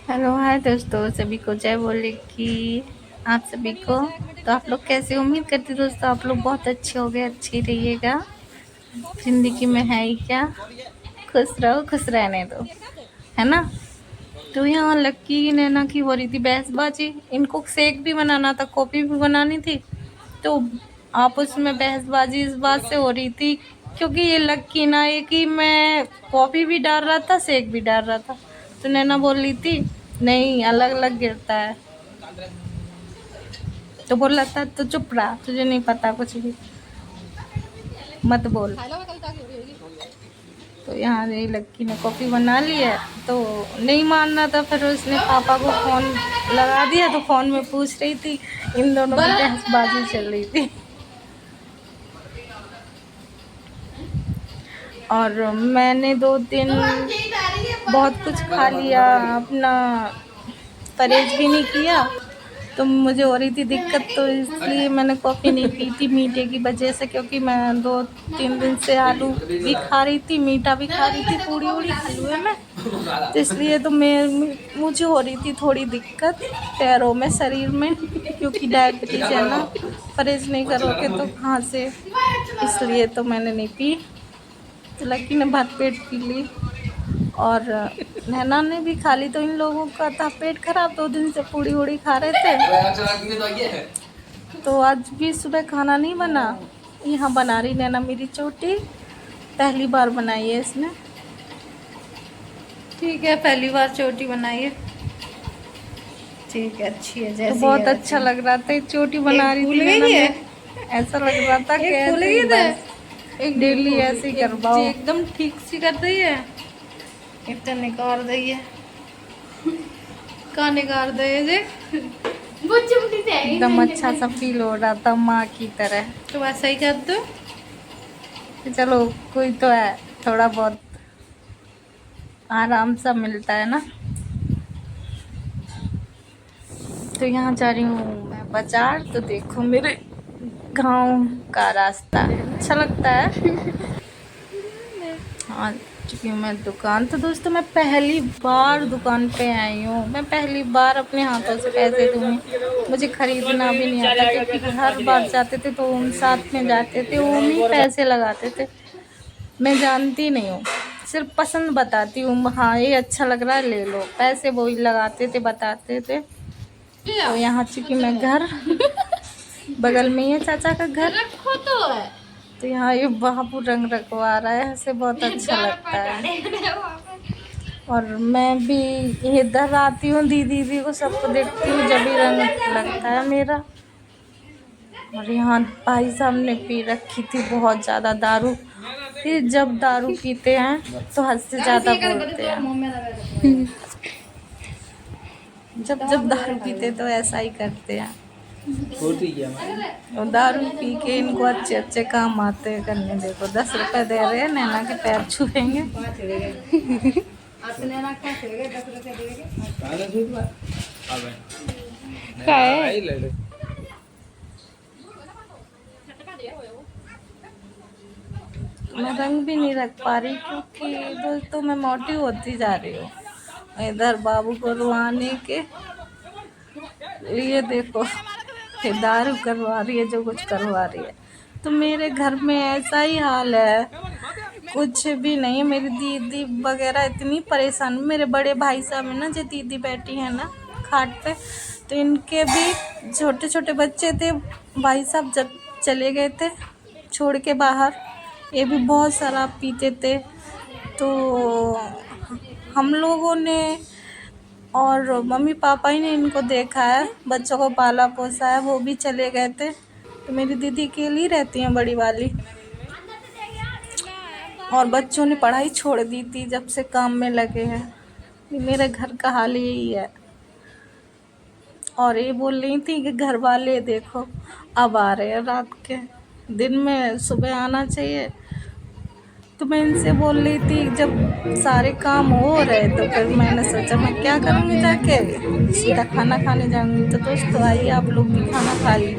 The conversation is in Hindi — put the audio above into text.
हेलो हाय दोस्तों, सभी को जय बोले कि आप सभी को। तो आप लोग कैसे, उम्मीद करती हूँ दोस्तों आप लोग बहुत अच्छे हो गए, अच्छी रहिएगा। जिंदगी में है ही क्या, खुश रहो, खुश रहने दो, है ना। तो यहाँ लक्की नैना की हो रही थी बहसबाजी। इनको शेक भी बनाना था, कॉफी भी बनानी थी, तो आपस में बहसबाजी इस बात से हो रही थी क्योंकि ये लक्की ना एक ही मैं कॉफी भी डाल रहा था, शेक भी डाल रहा था। तो नैना बोल रही थी नहीं, अलग अलग गिरता है। तो बोल रहा था तो चुप रहा, तुझे नहीं पता कुछ भी, मत बोल। तो यहाँ ये लक्की ने कॉफी बना ली है, तो नहीं मानना था। फिर उसने पापा को फोन लगा दिया, तो फोन में पूछ रही थी, इन दोनों की बहसबाजी चल रही थी। और मैंने 2 दिन बहुत कुछ खा लिया, अपना परहेज भी नहीं किया, तो मुझे हो रही थी दिक्कत, तो इसलिए मैंने कॉफ़ी नहीं पी थी मीठे की वजह से। क्योंकि मैं 2-3 दिन से आलू भी खा रही थी, मीठा भी खा रही थी, पूड़ी उड़ी हलवे में, तो इसलिए तो मुझे हो रही थी थोड़ी दिक्कत पैरों में, शरीर में, क्योंकि डायबिटीज है ना, परहेज नहीं करोगे तो कहाँ से, इसलिए तो मैंने नहीं पी। तो लकी ने भर पेट पी ली और नैना ने भी खा ली। तो इन लोगों का था पेट खराब, 2 दिन से पूड़ी उड़ी खा रहे थे, तो आज भी सुबह खाना नहीं बना। यहाँ बना रही नैना मेरी चोटी, पहली बार बनाई है इसने। ठीक है, पहली बार चोटी बनाई है, ठीक है, अच्छी है। जैसी तो बहुत अच्छा लग रहा था, चोटी बना रही थी नैना में, ऐसा लग रहा था कि एक डेली ऐसे करवाओ, एकदम ठीक सी कर रही है। इतना निकाल रही है, कहाँ निकाल रही है जे, एकदम अच्छा सा फील हो रहा था माँ की तरह। तो वैसा ही कर दो, चलो कोई तो है, थोड़ा बहुत आराम सा मिलता है ना। तो यहाँ जा रही हूँ मैं बाजार, तो देखो मेरे गांव का रास्ता अच्छा लगता है। हाँ, चुकी मैं दुकान, तो दोस्तों मैं पहली बार दुकान पे आई हूँ, मैं पहली बार अपने हाथों से पैसे दूँगी। मुझे खरीदना भी नहीं आता, क्योंकि हर बार जाते थे तो उन साथ में जाते थे, वो भी पैसे लगाते थे, मैं जानती नहीं हूँ, सिर्फ पसंद बताती हूँ, हाँ ये अच्छा लग रहा है ले लो, पैसे वही लगाते थे, बताते थे। तो यहाँ चुकी मैं घर बगल में ही है चाचा का घर, तो यहाँ ये बाबू रंग रखवा रहा है, ऐसे बहुत अच्छा लगता है। और मैं भी इधर आती हूँ, दीदी को सबको देखती हूँ जब भी रंग लगता है मेरा। और यहाँ भाई साहब ने पी रखी थी बहुत ज़्यादा दारू, ये जब दारू पीते हैं तो हद से ज़्यादा बोलते हैं, जब दारू पीते तो ऐसा ही करते हैं। और दारू पी के इनको अच्छे अच्छे काम आते हैं करने। देखो 10 रुपए दे रहे हैं, नैना के पैर छुएंगे। मैं रंग भी नहीं रख पा रही, क्योंकि दोस्तों मैं मोटी होती जा रही हूँ, इधर बाबू को रुआने के लिए देखो ये दारू करवा रही है, जो कुछ करवा रही है। तो मेरे घर में ऐसा ही हाल है, कुछ भी नहीं। मेरी दीदी वगैरह इतनी परेशान, मेरे बड़े भाई साहब है ना, जो दीदी बैठी है ना खाट पे, तो इनके भी छोटे छोटे बच्चे थे, भाई साहब जब चले गए थे छोड़ के बाहर, ये भी बहुत शराब पीते थे। तो हम लोगों ने और मम्मी पापा ही ने इनको देखा है, बच्चों को पाला पोसा है, वो भी चले गए थे। तो मेरी दीदी अकेली रहती हैं बड़ी वाली, और बच्चों ने पढ़ाई छोड़ दी थी जब से काम में लगे हैं। मेरे घर का हाल यही है। और ये बोल रही थी कि घर वाले देखो अब आ रहे हैं रात के, दिन में सुबह आना चाहिए। तो मैं इनसे बोल रही थी जब सारे काम हो रहे, तो फिर मैंने सोचा मैं क्या करूँगी, जाके सीधा खाना खाने जाऊँगी। तो दोस्तों आइए आप लोग भी खाना खा लीजिए।